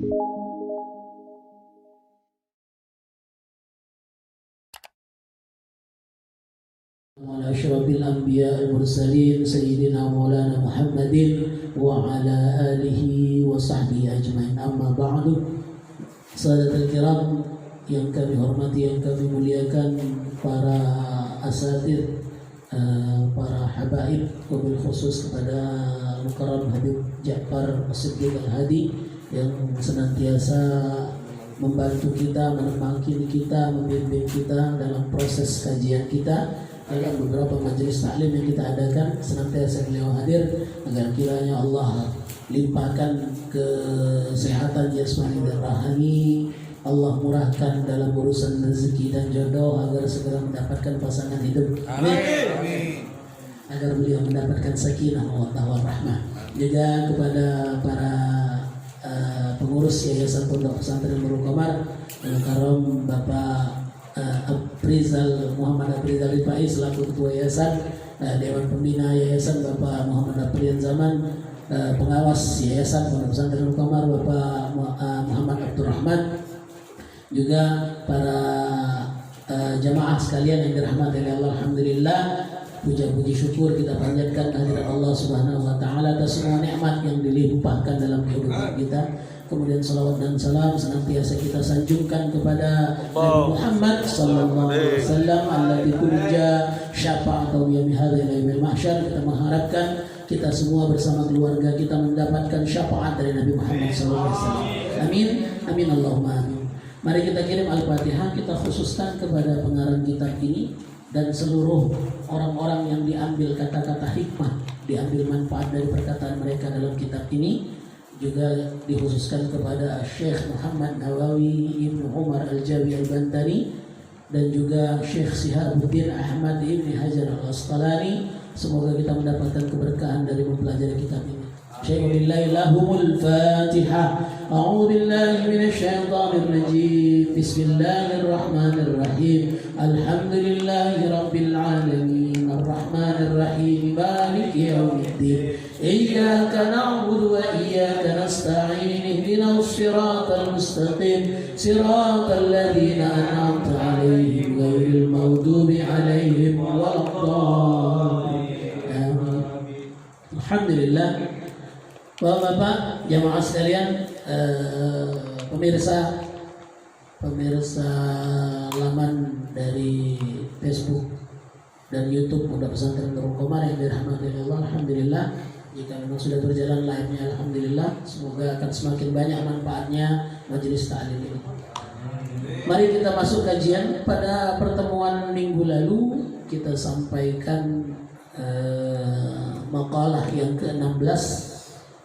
على أشرف الأنبياء المرسلين سيدنا مولانا محمد وعلى آله وصحبه أجمعين. أما بعد, sahabat kiram yang kami hormati, yang kami muliakan, para asatidz, para habaib, wabil khusus kepada Mukarram Habib Ja'far As-Siddiq Al-Hadi yang senantiasa membantu kita, menemani kita, membimbing kita dalam proses kajian kita, dalam beberapa majelis taklim yang kita adakan. Senantiasa beliau hadir agar kiranya Allah limpahkan kesehatan jasmani dan rohani, Allah murahkan dalam urusan rezeki dan jodoh agar segera mendapatkan pasangan hidup. Amin. Agar beliau mendapatkan sakinah wa rahmah. Juga kepada para pengurus Yayasan Pondok Pesantren Nurul Qamar, Mukarram Bapak Muhammad Aprizal Rifai selaku Ketua Yayasan, Dewan Pembina Yayasan Bapak Muhammad Afrian Zaman, pengawas Yayasan Pondok Pesantren Nurul Qamar Bapak Muhammad Abdurrahman, juga para jamaah sekalian yang dirahmati oleh Allah. Alhamdulillah, puja-puji syukur kita panjatkan kehadirat Allah Subhanahu wa taala atas semua nikmat yang dilimpahkan dalam kehidupan kita. Kemudian salawat dan salam senantiasa kita sanjungkan kepada Nabi Muhammad sallallahu alaihi wasallam alladzi turja syafa'atuhu yaumi hadzal yaumil mahsyar. Kita mengharapkan kita semua bersama keluarga kita mendapatkan syafaat dari Nabi Muhammad sallallahu alaihi wasallam. Amin. Amin Allahumma amin. Mari kita kirim Al-Fatihah, kita khususkan kepada pengarang kitab ini dan seluruh orang-orang yang diambil kata-kata hikmah, diambil manfaat dari perkataan mereka dalam kitab ini. Juga dikhususkan kepada Syekh Muhammad Nawawi Ibnu Umar Al-Jawi Al-Bantani dan juga Syekh Sihabuddin Ahmad Ibn Hajar Al-Asqalani. Semoga kita mendapatkan keberkahan dari mempelajari kitab ini. Syaikhul lahumul Fatihah. A'udzu billahi minasy syaithanir rajim. Bismillahirrahmanirrahim. Alhamdulillahi rabbil alamin. Arrahmanir rahim. Maliki yaumiddin. Iyyaka na'budu wa iyyaka nasta'in. Ihdinas siratal mustaqim. Siratal ladzina an'amta 'alaihim ghairil maghdubi 'alaihim waladdallin. Alhamdulillah. Bapak-bapak, jamaah sekalian, pemirsa laman dari Facebook dan YouTube Pondok Pesantren Nurul Qamar yang dirahmati Allah. Alhamdulillah, jika memang sudah berjalan live-nya, alhamdulillah, semoga akan semakin banyak manfaatnya majelis ta'lim ini. Mari kita masuk kajian. Pada pertemuan minggu lalu kita sampaikan makalah yang ke-16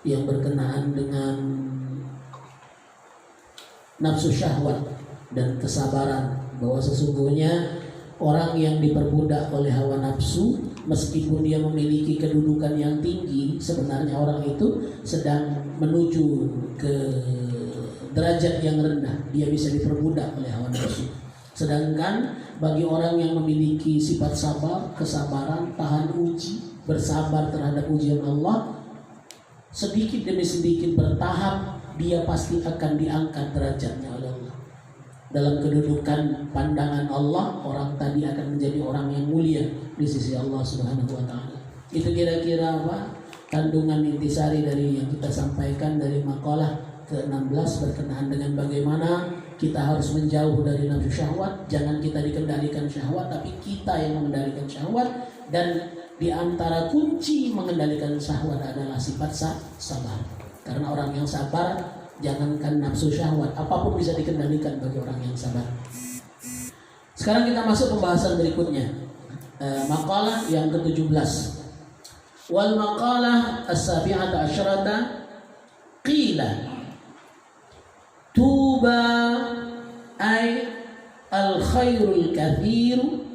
yang berkenaan dengan nafsu syahwat dan kesabaran, bahwa sesungguhnya orang yang diperbudak oleh hawa nafsu, meskipun dia memiliki kedudukan yang tinggi, sebenarnya orang itu sedang menuju ke derajat yang rendah. Dia bisa diperbudak oleh hawa nafsu. Sedangkan bagi orang yang memiliki sifat sabar, kesabaran, tahan uji, bersabar terhadap ujian Allah, sedikit demi sedikit bertahap, dia pasti akan diangkat derajatnya oleh Allah. Dalam kedudukan pandangan Allah, orang tadi akan menjadi orang yang mulia di sisi Allah Subhanahu wa taala. Itu kira-kira apa kandungan intisari dari yang kita sampaikan dari makalah ke-16 berkenaan dengan bagaimana kita harus menjauh dari nafsu syahwat. Jangan kita dikendalikan syahwat, tapi kita yang mengendalikan syahwat. Dan di antara kunci mengendalikan syahwat adalah sifat sabar. Karena orang yang sabar, jangankan nafsu syahwat, apapun bisa dikendalikan bagi orang yang sabar. Sekarang kita masuk pembahasan berikutnya. Makalah yang ke-17. Wal maqalah as-sabi'ata asyrata qila tuba ay al-khairul kathiru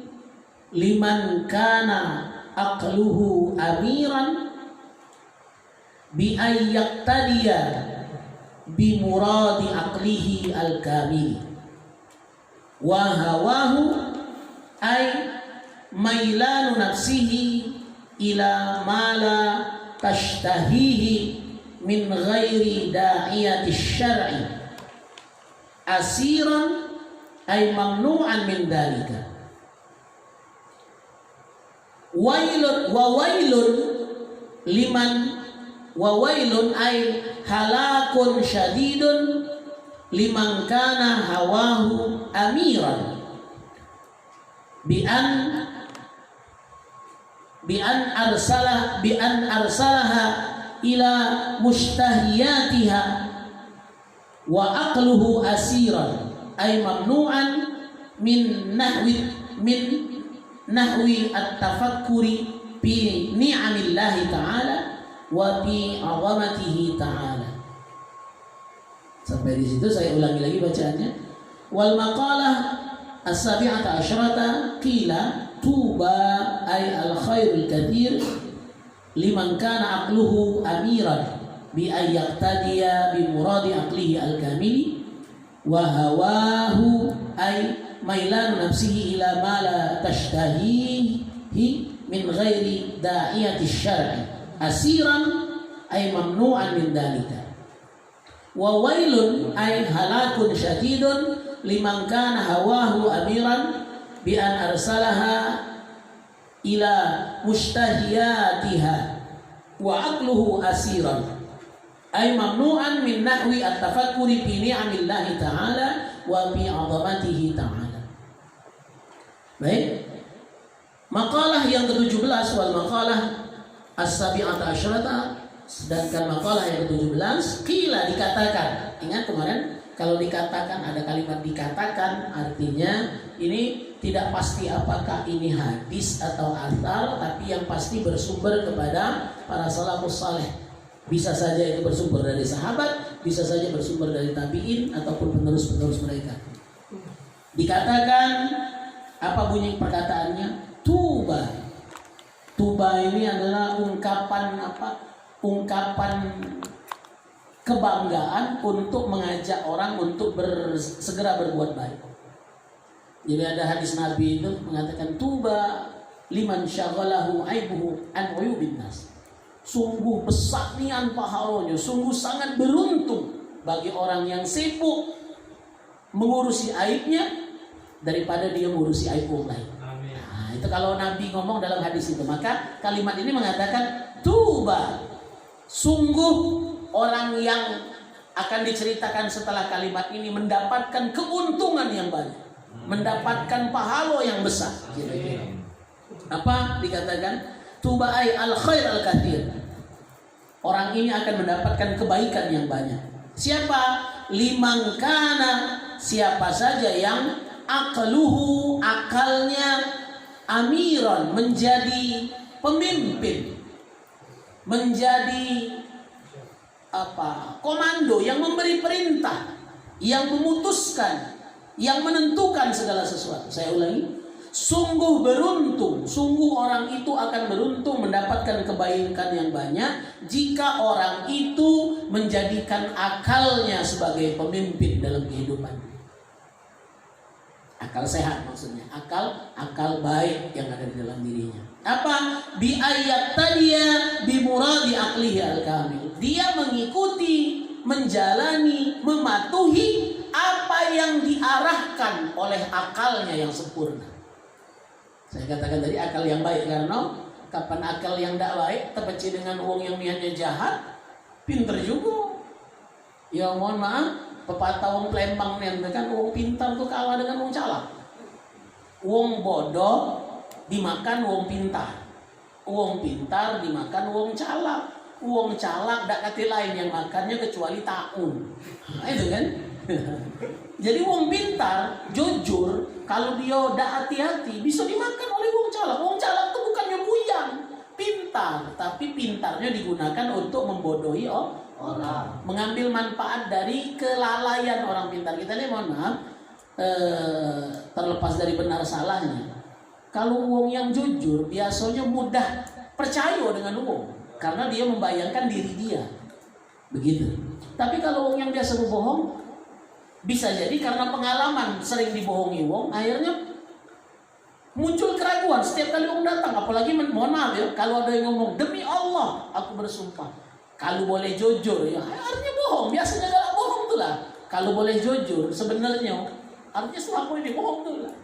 liman kana aqluhu amiran bi ay yaqtadiya bi muradi aqlihi al-kamil wa hawahu ay mailanu nafsihi ila ma la tashtahihi min ghairi da'iyati syar'i asiran ay mamnu'an min dalika. Wailun wa wailun liman wa wailun ay halakun syadidun liman kana hawahu amiran bi an arsalaha ila mustahiyatiha wa aqluhu asiran ay mamnu'an min nahwi at-tafakkuri fi ni'amillahi ta'ala wa fi 'azamatihi ta'ala. Sampai di situ saya ulangi lagi bacaannya. Wal maqalah as-sabi'ata asyrata qila tuba ay al-khairul katsir liman kana aqluhu amiran bi ay yaqtadiya bi muradi aqlihi al-kamili wa hawahu ay mailan nafsihi ila ma la tashtahihi min ghairi da'iyati syar'i asiran ay mamnu'an min dalika. Wa wailun ay halakun syadidun liman kana hawahu amiran bi an arsalaha ila mustahiyatiha wa aqluhu asiran ay mamnu'an min nahwi at-tafakkuri fi ni'amillahi ta'ala wa fi 'azamatihi ta'ala. Baik. Makalah yang ke-17 wal makalah as-sabi'ata asyrata, sedangkan makalah yang ke-17 qila dikatakan. Ingat kemarin kalau dikatakan, ada kalimat dikatakan, artinya ini tidak pasti apakah ini hadis atau athar, tapi yang pasti bersumber kepada para salafus saleh. Bisa saja itu bersumber dari sahabat, bisa saja bersumber dari tabi'in ataupun penerus-penerus mereka. Dikatakan, apa bunyi perkataannya? Tuba. Tuba ini adalah ungkapan apa? Ungkapan kebanggaan untuk mengajak orang untuk segera berbuat baik. Jadi ada hadis Nabi itu mengatakan tuba liman syaghalahu aibuhu an uyubin nas. Sungguh besar nian pahalanya, sungguh sangat beruntung bagi orang yang sibuk mengurusi aibnya daripada dia mengurusi aib orang lain. Nah, itu kalau Nabi ngomong dalam hadis itu, maka kalimat ini mengatakan tuba. Sungguh orang yang akan diceritakan setelah kalimat ini mendapatkan keuntungan yang banyak, mendapatkan pahala yang besar. Kira-kira. Apa dikatakan? Tuba ay al-khair al-kathir. Orang ini akan mendapatkan kebaikan yang banyak. Siapa? Liman kana, siapa saja yang aqluhu, akalnya amiran, menjadi pemimpin, menjadi komando yang memberi perintah, yang memutuskan, yang menentukan segala sesuatu. Saya ulangi, sungguh beruntung, sungguh orang itu akan beruntung mendapatkan kebaikan yang banyak jika orang itu menjadikan akalnya sebagai pemimpin dalam kehidupan. Akal sehat maksudnya, akal baik yang ada di dalam dirinya. Apa? Bi ayat tadiya bi muradi aqlihi al-kamil. Dia mengikuti, menjalani, mematuhi apa yang diarahkan oleh akalnya yang sempurna. Saya katakan tadi akal yang baik, karena kapan akal yang tidak baik terpecah dengan uang yang niatnya jahat, pinter juga. Ya mohon maaf, pepatah wong Palembang nih kan wong pintar tuh kalah dengan wong calak. Wong bodoh dimakan wong pintar, wong pintar dimakan wong calak. Wong calak dak kate lain yang makannya kecuali tahu. Nah, itu kan. Jadi wong pintar, jujur, kalau dia dak hati-hati bisa dimakan oleh wong calak. Wong calak itu bukannya buyang, pintar, tapi pintarnya digunakan untuk membodohi orang, mengambil manfaat dari kelalaian orang pintar. Kita ini mohon maaf, terlepas dari benar salahnya, kalau wong yang jujur biasanya mudah percaya dengan wong, karena dia membayangkan diri dia begitu. Tapi kalau wong yang biasa berbohong, bisa jadi karena pengalaman sering dibohongi wong, akhirnya muncul keraguan setiap kali wong datang. Apalagi mohon maaf ya, kalau ada yang ngomong demi Allah aku bersumpah, Kalau boleh jujur, ya artinya bohong. Biasanya galak bohong tuh lah. Kalau boleh jujur, sebenarnya artinya selama ini bohong tuh lah.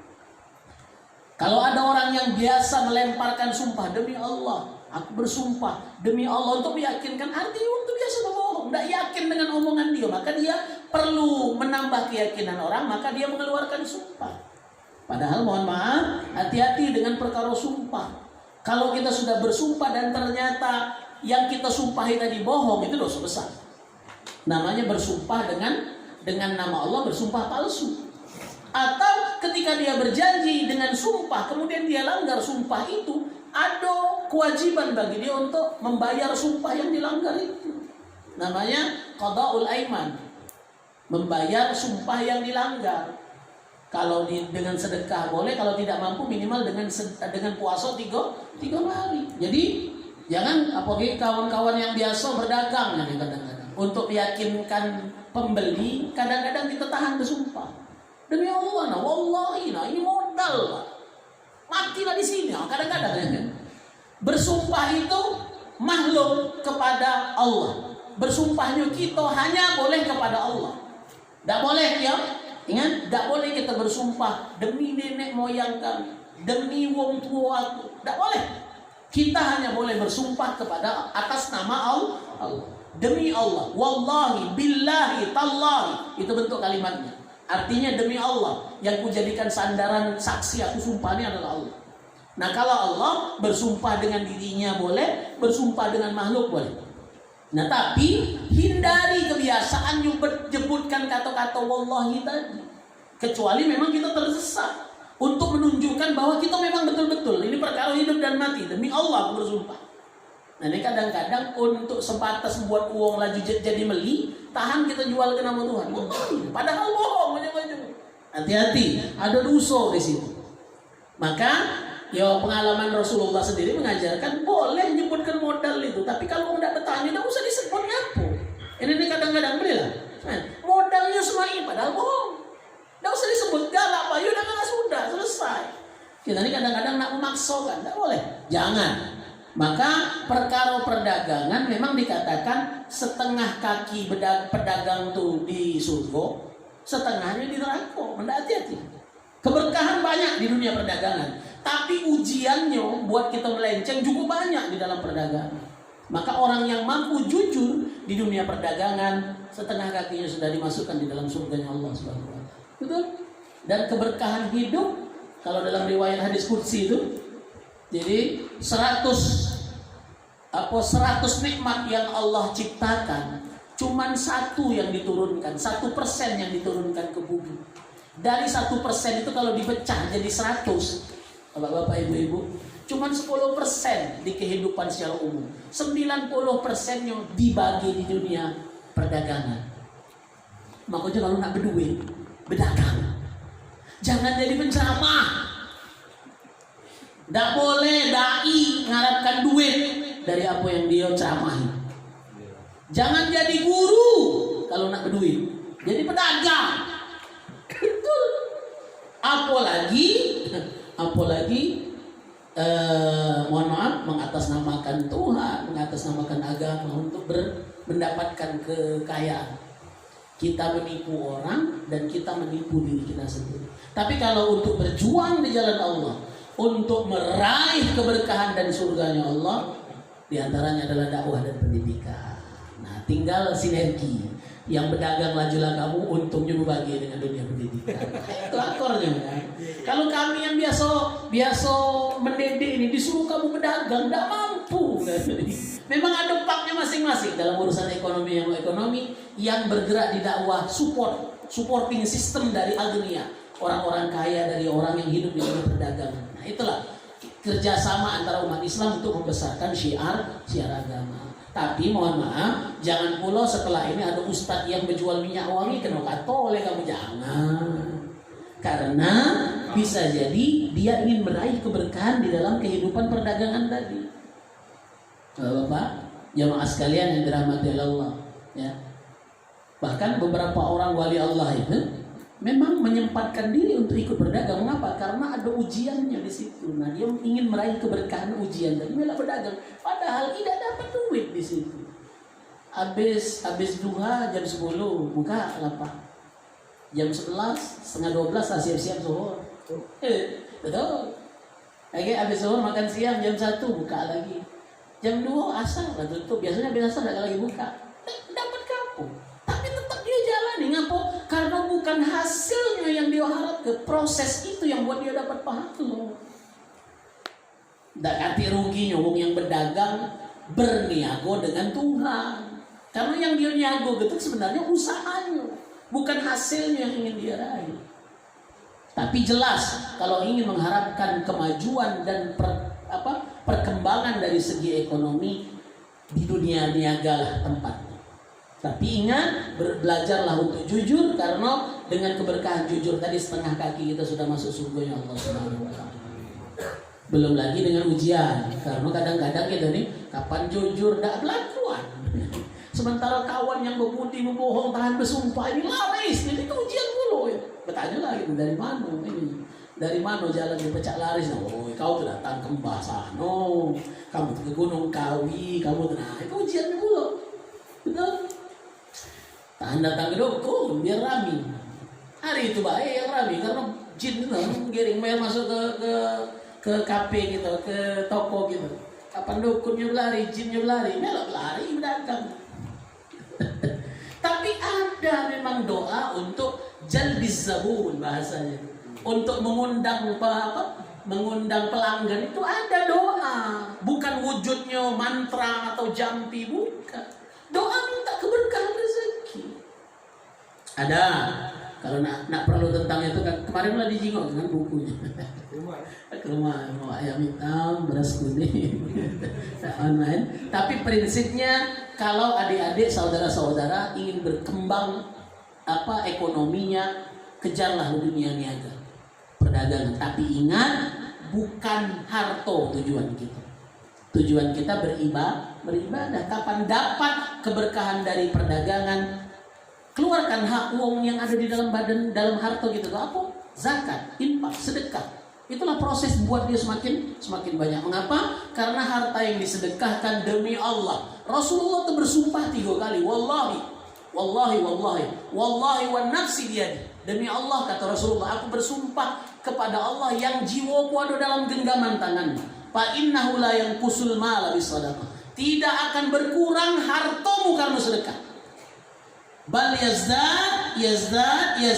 Kalau ada orang yang biasa melemparkan sumpah, demi Allah, aku bersumpah demi Allah, untuk meyakinkan, artinya untuk biasa berbohong, tidak yakin dengan omongan dia, maka dia perlu menambah keyakinan orang, maka dia mengeluarkan sumpah. Padahal mohon maaf, hati-hati dengan perkara sumpah. Kalau kita sudah bersumpah dan ternyata yang kita sumpahi tadi bohong, itu dosa besar. Namanya bersumpah dengan nama Allah, bersumpah palsu. Atau ketika dia berjanji dengan sumpah, kemudian dia langgar sumpah itu, ada kewajiban bagi dia untuk membayar sumpah yang dilanggar itu. Namanya qada'ul aiman, membayar sumpah yang dilanggar. Kalau dengan sedekah boleh, kalau tidak mampu minimal dengan puasa 3 hari. Jadi jangan apalagi kawan-kawan yang biasa berdagang kadang-kadang untuk meyakinkan pembeli, kadang-kadang kita tahan bersumpah. Demi Allah, nah wallahi, nah ini modal, matilah di sini. Kadang-kadang bersumpah itu makhluk kepada Allah. Bersumpahnya kita hanya boleh kepada Allah. Tidak boleh ya. Ingat, tidak boleh kita bersumpah demi nenek moyang kami, demi wong tua aku. Tidak boleh. Kita hanya boleh bersumpah kepada atas nama Allah. Demi Allah, wallahi, billahi, tallahi. Itu bentuk kalimatnya. Artinya demi Allah yang kujadikan sandaran saksi aku sumpahnya adalah Allah. Nah kalau Allah bersumpah dengan dirinya boleh, bersumpah dengan makhluk boleh. Nah tapi hindari kebiasaan menyebutkan kata-kata wallahi tadi, kecuali memang kita terdesak untuk menunjukkan bahwa kita memang betul-betul ini perkara hidup dan mati, demi Allah aku bersumpah. Nah ini kadang-kadang untuk sebatas membuat uang laju jadi meli, tahan kita jual ke nama Tuhan. Padahal bohong. Hati-hati, ada dosa di situ. Maka ya pengalaman Rasulullah sendiri mengajarkan boleh menyebutkan modal itu, tapi kalau tidak bertanya tidak usah disebut ngapo. Ini kadang-kadang belilah modalnya semai padahal bohong. Tidak usah disebut galak payu, sudah selesai. Kita ini kadang-kadang nak memaksakan, tidak boleh. Jangan. Maka perkara perdagangan memang dikatakan setengah kaki pedagang tuh di surga, setengahnya di neraka. Hati-hati. Keberkahan banyak di dunia perdagangan, tapi ujiannya buat kita melenceng juga banyak di dalam perdagangan. Maka orang yang mampu jujur di dunia perdagangan, setengah kakinya sudah dimasukkan di dalam surganya Allah Subhanahu wa taala. Betul? Dan keberkahan hidup, kalau dalam riwayat hadis qudsi itu, jadi 100 nikmat yang Allah ciptakan, cuman 1 yang diturunkan, 1% yang diturunkan ke bumi. Dari 1% itu kalau dipecah jadi 100, bapak-bapak, ibu-ibu, cuman 10% di kehidupan secara umum. 90% yang dibagi di dunia perdagangan. Makanya kalau nak berduit, berdagang. Jangan jadi penceramah. Tidak boleh dai mengharapkan duit dari apa yang dia ceramahi. Jangan jadi guru kalau nak berduit, jadi pedagang. Betul. Apalagi mohon maaf, mengatasnamakan Tuhan, mengatasnamakan agama untuk mendapatkan kekayaan. Kita menipu orang dan kita menipu diri kita sendiri. Tapi kalau untuk berjuang di jalan Allah, untuk meraih keberkahan dan surganya Allah, diantaranya adalah dakwah dan pendidikan. Nah, tinggal sinergi. Yang berdagang lajulah kamu, untungnya berbagi dengan dunia pendidikan. Itu akornya kan. Kalau kami yang biasa mendidik ini disuruh kamu berdagang, tidak mampu. Memang ada paknya masing-masing dalam urusan ekonomi yang bergerak di dakwah, supporting system dari agnia, orang-orang kaya dari orang yang hidup di dalam perdagangan. Nah, itulah kerjasama antara umat Islam untuk membesarkan syiar agama. Tapi mohon maaf, jangan pula setelah ini ada ustadz yang menjual minyak wangi kena kato oleh kamu, jangan. Karena bisa jadi dia ingin meraih keberkahan di dalam kehidupan perdagangan tadi. Bapak, jamaah sekalian yang dirahmati Allah, ya. Bahkan beberapa orang wali Allah itu memang menyempatkan diri untuk ikut berdagang. Mengapa? Karena ada ujiannya di situ. Nah, dia ingin meraih keberkahan ujian dan malah berdagang. Padahal tidak dapat duit di situ. habis duha jam 10 buka lapar. Jam 11 setengah 12 lah siap-siap zuhur. Betul. Lagi habis zuhur makan siang jam 1 buka lagi. Jam 2 asar lah tutup. Biasanya biasa enggak lagi buka. Dapat kampung. Tapi tetap dia jalani. Ngapa? Karena bukan hasilnya yang dia harap, ke proses itu yang buat dia dapat pahala. Tak kati ruginya wong yang berdagang berniago dengan Tuhan. Karena yang dia niago itu sebenarnya usahanya, bukan hasilnya yang ingin dia raih. Tapi jelas kalau ingin mengharapkan kemajuan dan perkembangan dari segi ekonomi, di dunia niaga lah tempatnya. Tapi ingat, belajarlah untuk jujur, karena dengan keberkahan jujur tadi setengah kaki kita sudah masuk surganya Allah Subhanahu wa taala. Belum lagi dengan ujian, karena kadang-kadang kita nih kapan jujur tidak berlakuan. Sementara kawan yang berbudi membohong tahan bersumpah ini laris, jadi itu ujian dulu ya. Bertanya lagi dari mana ini? Dari mana jalan dipecah laris? Oh, kau tuh datang ke Mbah Sano, kamu ke Gunung Kawi, kamu nah itu ujian dulu. Betul? Tahan datang ke dukun biar rami. Hari itu baik yang rami karena jin itu giring mail masuk ke kafe gitu, ke toko gitu. Kapan dukunnya berlari, jinnya berlari, melok lari berdagang. Tapi ada memang doa untuk jalbiz zabun bahasanya, untuk mengundang mengundang pelanggan itu ada doa, bukan wujudnya mantra atau jampi, bukan. Doa minta keberkahan rezeki. Ada. Kalau nak perlu tentang itu kan kemarin lah dijingok dengan bukunya. Ke rumah mau ayam hitam, beras kuning, online. Tapi prinsipnya kalau adik-adik, saudara-saudara ingin berkembang ekonominya, kejarlah dunia niaga, perdagangan. Tapi ingat, bukan harta tujuan kita. Tujuan kita beribadah. Kapan dapat keberkahan dari perdagangan? Keluarkan hak uang yang ada di dalam dalam harta gitu. Apa? Zakat, infak, sedekah. Itulah proses buat dia semakin banyak. Mengapa? Karena harta yang disedekahkan demi Allah. Rasulullah itu bersumpah 3 kali. Wallahi wa nafsi biyadi. Demi Allah, kata Rasulullah, aku bersumpah kepada Allah yang jiwaku ada dalam genggaman tangannya. Fa innahu la yanqusul mala bisadaqah. Tidak akan berkurang hartamu karena sedekah. Bal yazdad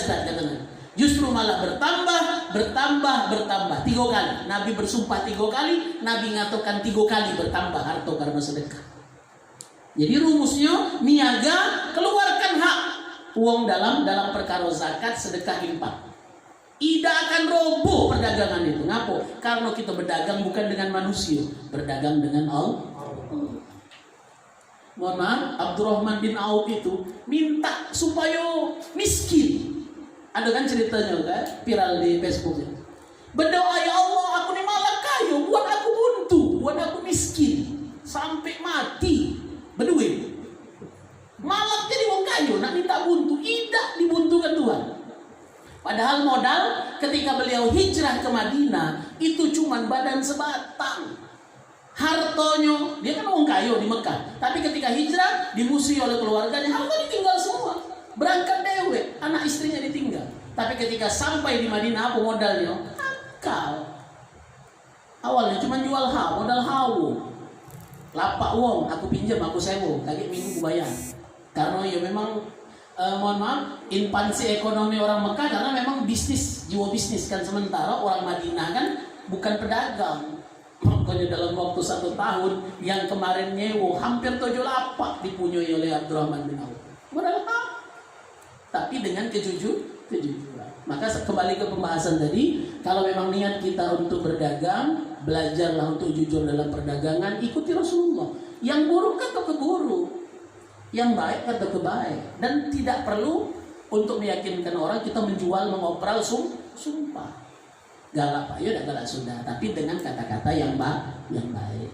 katanya. Justru malah bertambah 3 kali. Nabi bersumpah 3 kali, Nabi ngatakan 3 kali bertambah harta karena sedekah. Jadi rumusnya niaga, keluarkan hak uang dalam perkara zakat, sedekah, infak. Tidak akan roboh perdagangan itu. Ngapa? Karena kita berdagang bukan dengan manusia, berdagang dengan Allah. Mohon maaf, Abdurrahman bin Auf itu minta supaya miskin. Ada kan ceritanya kan, viral di Facebook. Berdoa, ya Allah, aku ini malah kaya, buat aku buntu, buat aku miskin sampai mati. Berduit. Malah jadi wong kaya, nak minta buntu, tidak dibuntukan Tuhan. Padahal modal ketika beliau hijrah ke Madinah itu cuma badan sebatang. Hartonya, dia kan orang kaya di Mekah. Tapi ketika hijrah, dimusuhi oleh keluarganya, harta ditinggal semua. Berangkat dewe, anak istrinya ditinggal. Tapi ketika sampai di Madinah, apa modalnya? Akal. Awalnya cuma jual modal hawu. Lapak wong, aku pinjam, aku sewa. Lagi minggu aku bayar. Karena ya memang, mohon maaf, inpansi ekonomi orang Mekah karena memang bisnis, jiwa bisnis kan. Sementara orang Madinah kan bukan pedagang. Makanya dalam waktu 1 tahun yang kemarin nyewo hampir 7 lapak dipunyai oleh Abdurrahman bin Auf. Modal apa? Tapi dengan kejujuran. Maka kembali ke pembahasan tadi, kalau memang niat kita untuk berdagang, belajarlah untuk jujur dalam perdagangan, ikuti Rasulullah. Yang buruk kata ke buruk, yang baik kata ke baik, dan tidak perlu untuk meyakinkan orang kita menjual, mengopral sumpah. Galak Pak, ya udah galak sudah, tapi dengan kata-kata yang baik.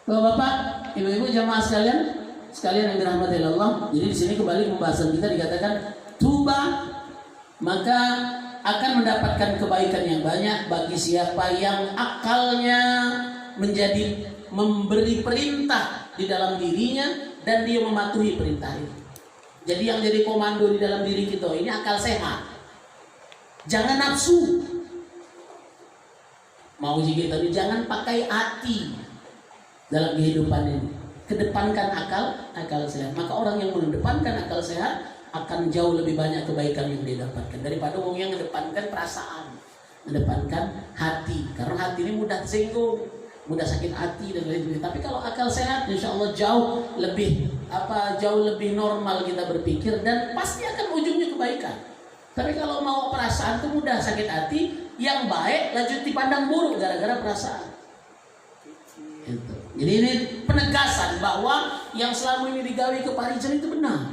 Bapak-bapak, ibu-ibu, jamaah sekalian yang dirahmati Allah. Jadi di sini kembali pembahasan kita dikatakan tuba, maka akan mendapatkan kebaikan yang banyak bagi siapa yang akalnya menjadi memberi perintah di dalam dirinya dan dia mematuhi perintah itu. Jadi yang jadi komando di dalam diri kita ini akal sehat. Jangan nafsu. Mau juga tadi jangan pakai hati dalam kehidupan ini. Kedepankan akal sehat. Maka orang yang mengedepankan akal sehat akan jauh lebih banyak kebaikan yang dia dapatkan daripada orang yang mengedepankan perasaan, mengedepankan hati. Karena hati ini mudah tersinggung, mudah sakit hati dan lain-lain. Tapi kalau akal sehat, insya Allah jauh lebih normal kita berpikir dan pasti akan ujungnya kebaikan. Tapi kalau mau perasaan itu mudah sakit hati, yang baik lanjut dipandang buruk gara-gara perasaan. Gitu. Jadi ini penegasan bahwa yang selama ini digawe ke Parijan itu benar.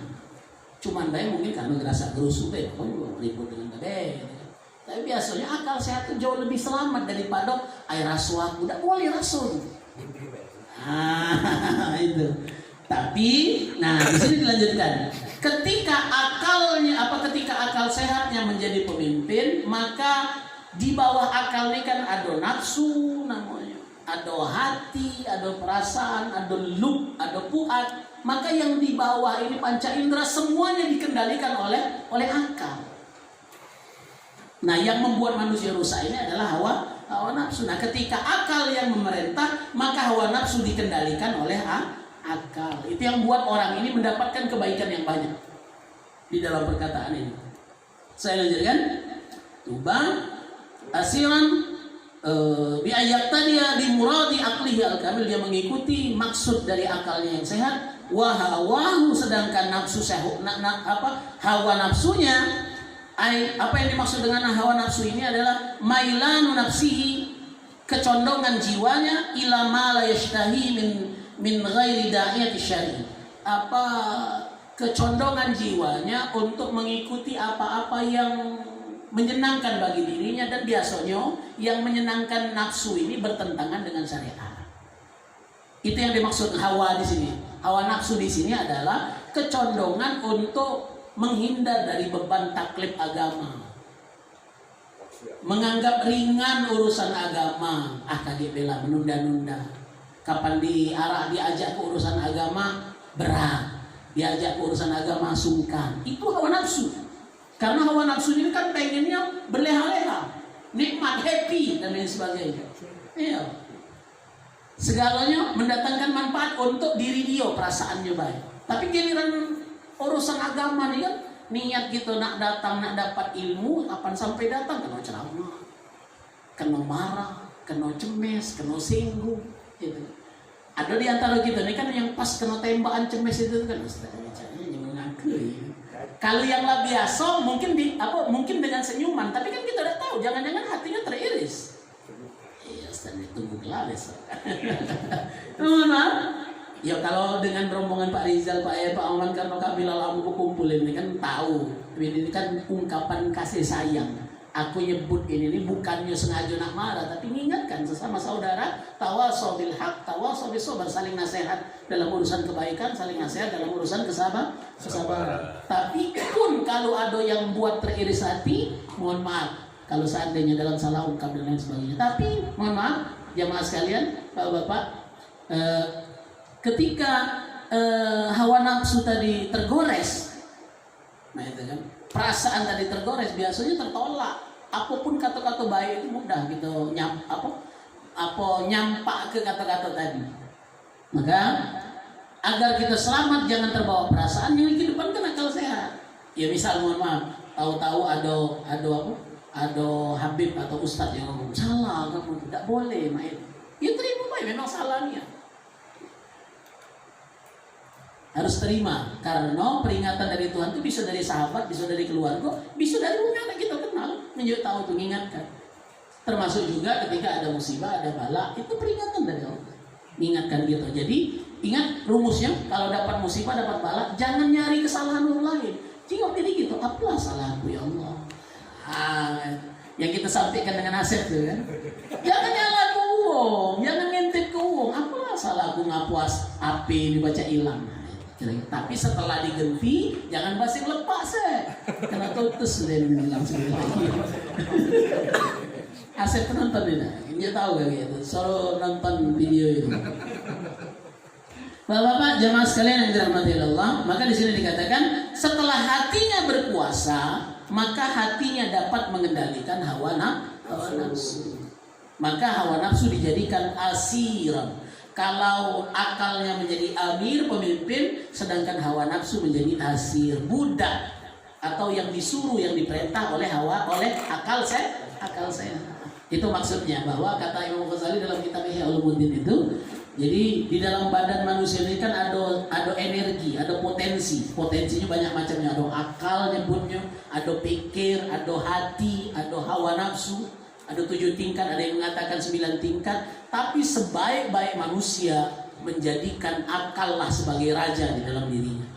Cuman baik mungkin karena ngerasa gerusu deh, ribut dengan baik. Tapi biasanya akal sehat itu jauh lebih selamat daripada air rasuah. Udah boleh rasuah. Itu. Tapi, di sini dilanjutkan. Ketika akal sehatnya menjadi pemimpin, maka di bawah akal ini kan ada nafsu namanya. Ada hati, ada perasaan, ada lub, ada puat. Maka yang di bawah ini panca indera semuanya dikendalikan oleh akal. Nah, yang membuat manusia rusak ini adalah hawa nafsu. Nah, ketika akal yang memerintah, maka hawa nafsu dikendalikan oleh akal. Itu yang buat orang ini mendapatkan kebaikan yang banyak di dalam perkataan ini. Saya lanjutkan. Tuba asiran biayak tadiya di muradi aklihi al-kamil, dia mengikuti maksud dari akalnya yang sehat. Wahawahu, sedangkan nafsu hawa nafsunya, apa yang dimaksud dengan hawa nafsu ini adalah mailanu nafsihi, kecondongan jiwanya, ila ma la yashtahi min ghairi da'iyati syar'i, kecondongan jiwanya untuk mengikuti apa-apa yang menyenangkan bagi dirinya, dan biasanya yang menyenangkan nafsu ini bertentangan dengan syariat. Itu yang dimaksud hawa di sini. Hawa nafsu di sini adalah kecondongan untuk menghindar dari beban taklif agama, menganggap ringan urusan agama. Kaget bela menunda-nunda. Kapan diajak ke urusan agama berat, diajak ke urusan agama sungkan. Itu hawa nafsu. Karena hawa nafsu ini kan pengennya berleha-leha, nikmat, happy dan lain sebagainya. Iya. Segalanya mendatangkan manfaat untuk diri dia, perasaannya baik. Tapi giliran urusan agama nih kan, niat gitu nak datang, nak dapat ilmu, kapan sampai datang kena ceramah, kena marah, kena cemes, kena singgung, gitu. Ada di antara kita nih kan yang pas kena tembakan cemes itu kan, caranya mengaku ya. Kalau yang lah biasa mungkin mungkin dengan senyuman, tapi kan kita tidak tahu, jangan-jangan hatinya teriris. Iya, sedang ditunggu kelas. Ya kalau dengan rombongan Pak Rizal, Pak Aman, karena kami lalu kumpul ini kan tahu, ini kan ungkapan kasih sayang. Aku nyebut ini bukannya sengaja nak marah, tapi mengingatkan sesama saudara, tawasau bil haq, tawasau bis sabr, saling nasihat dalam urusan kebaikan, saling nasihat dalam urusan kesabaran. Tapi pun kalau ada yang buat teriris hati, mohon maaf kalau seandainya dalam salah ungkap dan lain sebagainya. Tapi mohon maaf jamaah sekalian, Bapak-bapak, ketika hawa nafsu tadi tergores, nah itu kan, perasaan tadi tergores, biasanya tertolak. Apapun kata-kata baik itu mudah gitu nyampak ke kata-kata tadi. Maka agar kita selamat jangan terbawa perasaan, yang kedepankan akal sehat. Ya misal mohon maaf, tahu-tahu ada habib atau ustadz yang ngomong salah, kamu tidak boleh main. Ya terima baik, memang salahnya. Harus terima, karena peringatan dari Tuhan itu bisa dari sahabat, bisa dari keluarga, bisa dari orang yang kita kenal, menjadi tahu itu, mengingatkan. Termasuk juga ketika ada musibah, ada bala, itu peringatan dari Allah, mengingatkan gitu. Jadi ingat rumusnya, kalau dapat musibah, dapat bala, jangan nyari kesalahan orang lain. Jika jadi gitu, apalah salahku ya Allah. Yang kita sampaikan dengan Asep tuh kan, jangan nyala ke uang, jangan ngintip ke uang, apalah salahku ngapuas api dibaca hilang. Tapi setelah digenti, jangan basing lepas kena tutus sudah langsung lagi. Asep nonton ini, dia tahu gak gitu, suruh nonton video itu. Bapak-bapak jemaah sekalian yang dirahmati Allah, maka di sini dikatakan setelah hatinya berpuasa, maka hatinya dapat mengendalikan hawa nafsu. Maka hawa nafsu dijadikan asiran. Kalau akalnya menjadi amir, pemimpin, sedangkan hawa nafsu menjadi asir, budak, atau yang disuruh, yang diperintah oleh akal saya. Itu maksudnya, bahwa kata Imam Ghazali dalam kitab Ihya Ulumuddin itu, jadi di dalam badan manusia ini kan ada energi, ada potensinya banyak macamnya, ada akal nyebutnya, ada pikir, ada hati, ada hawa nafsu, ada 7 tingkat, ada yang mengatakan 9 tingkat. Tapi sebaik-baik manusia menjadikan akal lah sebagai raja di dalam dirinya.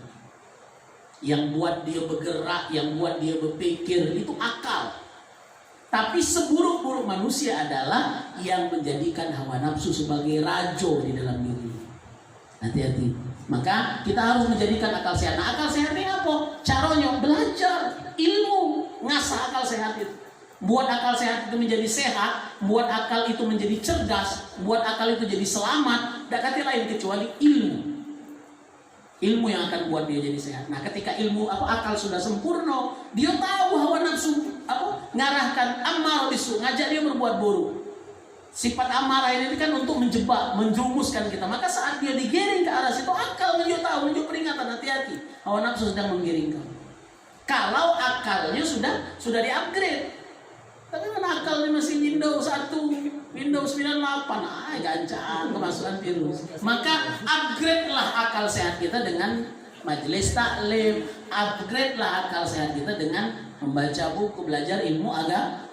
Yang buat dia bergerak, yang buat dia berpikir, itu akal. Tapi seburuk-buruk manusia adalah yang menjadikan hawa nafsu sebagai rajo di dalam diri. Hati-hati. Maka kita harus menjadikan akal sehat. Nah, akal sehat ini apa? Caranya belajar ilmu, ngasah akal sehat itu. Buat akal sehat itu menjadi sehat, buat akal itu menjadi cerdas, buat akal itu jadi selamat. Tak kata lain kecuali ilmu. Ilmu yang akan buat dia jadi sehat. Nah, ketika akal sudah sempurna, dia tahu hawa nafsu ngarahkan amarah bisu, ngajak dia berbuat buruk. Sifat amarah ini kan untuk menjebak, menjumuskan kita. Maka saat dia digiring ke arah situ, akal menunjuk peringatan, hati-hati. Hawa nafsu sedang menggiring kamu. Kalau akalnya sudah di-upgrade. Tapi mana akalnya masih Windows 1, Windows 98, gancang kemasukan virus. Maka upgrade lah akal sehat kita dengan majelis taklim, upgrade lah akal sehat kita dengan membaca buku, belajar ilmu agama.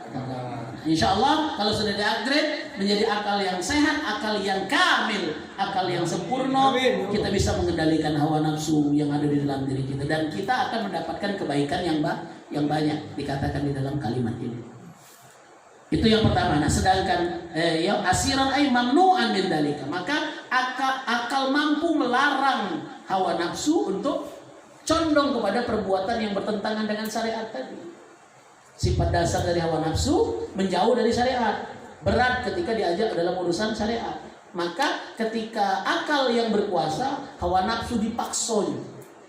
Insya Allah kalau sudah di-upgrade menjadi akal yang sehat, akal yang kamil, akal yang sempurna, kita bisa mengendalikan hawa nafsu yang ada di dalam diri kita, dan kita akan mendapatkan kebaikan yang banyak, dikatakan di dalam kalimat ini. Itu yang pertama. Nah, sedangkan yang asiran ay mamnu'an min dalika, maka akal mampu melarang hawa nafsu untuk condong kepada perbuatan yang bertentangan dengan syariat tadi. Sifat dasar dari hawa nafsu menjauh dari syariat, berat ketika diajak dalam urusan syariat. Maka ketika akal yang berkuasa, hawa nafsu dipaksa,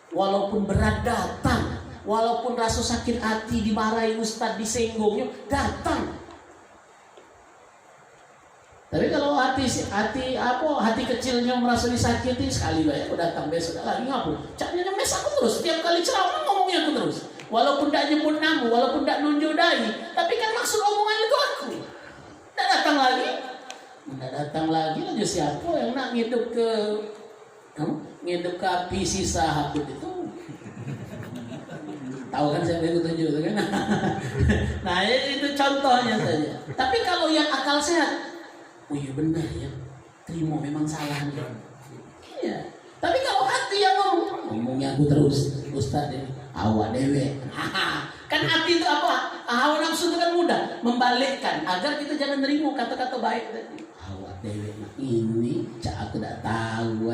walaupun berat datang, walaupun rasa sakit hati, dimarahi ustadz, disenggongnya datang. Tapi kalau hati kecilnya merasa disakiti, sekali lah ya, datang besok lagi ngapain? Caknya nyemes aku terus, setiap kali ceramah ngomongnya aku terus. Walaupun tidak nyebut nama, walaupun tidak nunjuk dai, tapi kan maksud omongan itu aku. Tidak datang lagi aja siapa yang nak ngidup ke api sisa habib itu. Tahu kan saya itu tunjuk kan? Nah, itu contohnya saja. Tapi kalau yang akal sehat, oh iya benar ya, terima memang salah nih. Iya. Tapi kalau hati yang ngomongnya aku terus, Ustaz ini awak dewe. Kan hati itu apa? Hawa nafsu itu kan mudah membalikkan agar kita jangan nerima kata-kata baik tadi. Awak dewe ini cak aku tidak tahu.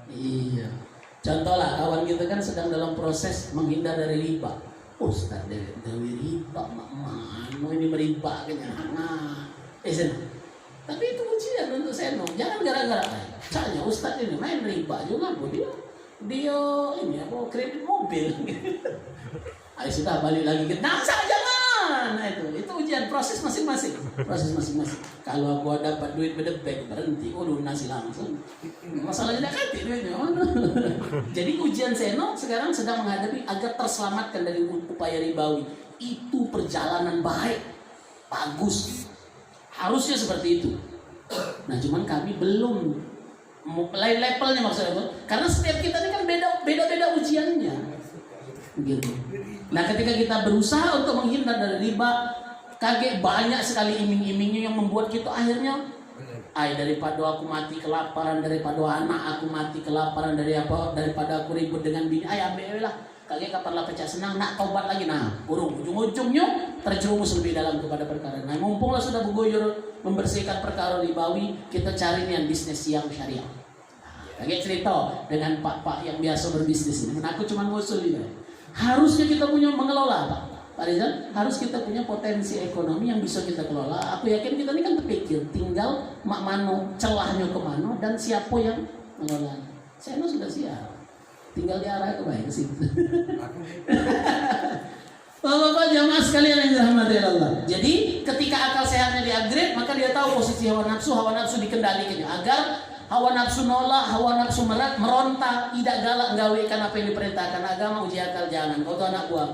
Iya. Contohlah kawan kita kan sedang dalam proses menghindar dari riba. Ustaz dewe riba mana ini meriba kenyang. Tapi itu ujian untuk Seno. Jangan gara-gara caknya Ustadz ini main riba juga, dia ini kredit mobil. Ayo sudah balik lagi ke jangan. Nah itu ujian, proses masing-masing. Kalau aku dapat duit berdebek berhenti, lunasi langsung. Masalahnya tidak ganti duitnya. Jadi ujian Seno sekarang sedang menghadapi agar terselamatkan dari upaya ribawi. Itu perjalanan baik, bagus. Harusnya seperti itu. Nah, cuman kami belum lain levelnya maksudnya, karena setiap kita ini kan beda-beda ujiannya. Gitu. Nah, ketika kita berusaha untuk menghindar dari riba, kaget banyak sekali iming-imingnya yang membuat kita akhirnya, daripada aku mati kelaparan, daripada anak aku mati kelaparan, daripada aku ribut dengan bini, ambil lah. Kalian kapan lah pecah senang, nak taubat lagi. Nah, ujung-ujungnya terjerumus lebih dalam kepada perkara. Nah, mumpunglah sudah bergoyor membersihkan perkara ribawi, kita cari nih bisnis yang syariah. Kayak cerita dengan pak-pak yang biasa berbisnis ini. Aku cuma ngusul ini. Harusnya kita punya mengelola, Pak Rizal. Harus kita punya potensi ekonomi yang bisa kita kelola. Aku yakin kita ini kan terpikir, tinggal mak mano celahnya kemana dan siapa yang mengelola. Saya sudah siap, tinggal diarah ke baik ke situ. Bapak-bapak jamaah sekalian yang dirahmati Allah. Jadi ketika akal sehatnya di-upgrade, maka dia tahu posisi hawa nafsu dikendalikannya agar hawa nafsu nolak, hawa nafsu meronta, tidak galak gawekan apa yang diperintahkan agama. Uji akal jangan. Kau tuh anak buah,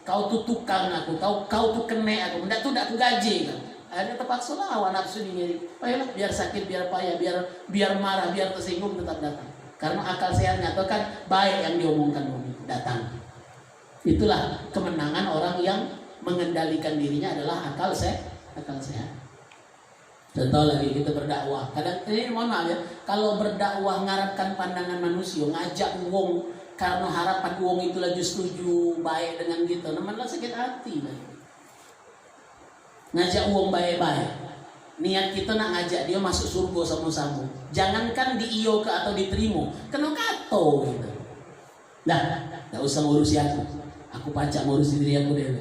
kau tuh tukang aku, kau tuh kene aku, tidak tuh aku gaji kan. Akhirnya terpaksa lah hawa nafsu dingiring. Ayolah, biar sakit, biar payah, biar marah, biar tersinggung tetap datang. Karena akal sehat nyatakan baik yang diomongkan datang. Itulah kemenangan orang yang mengendalikan dirinya adalah akal sehat. Contoh lagi kita berdakwah. Kadang ini mohon maaf ya, kalau berdakwah ngarapkan pandangan manusia, ngajak wong karena harapan wong itu lagi setuju baik dengan kita, namanya sakit hati. Ngajak wong baik-baik. Niat kita nak ngajak dia masuk surga sama-sama. Jangankan di iyo ke atau diterima, kena kato gitu. Dah, tak usah ngurusi aku. Aku pacak ngurusi diri aku deh.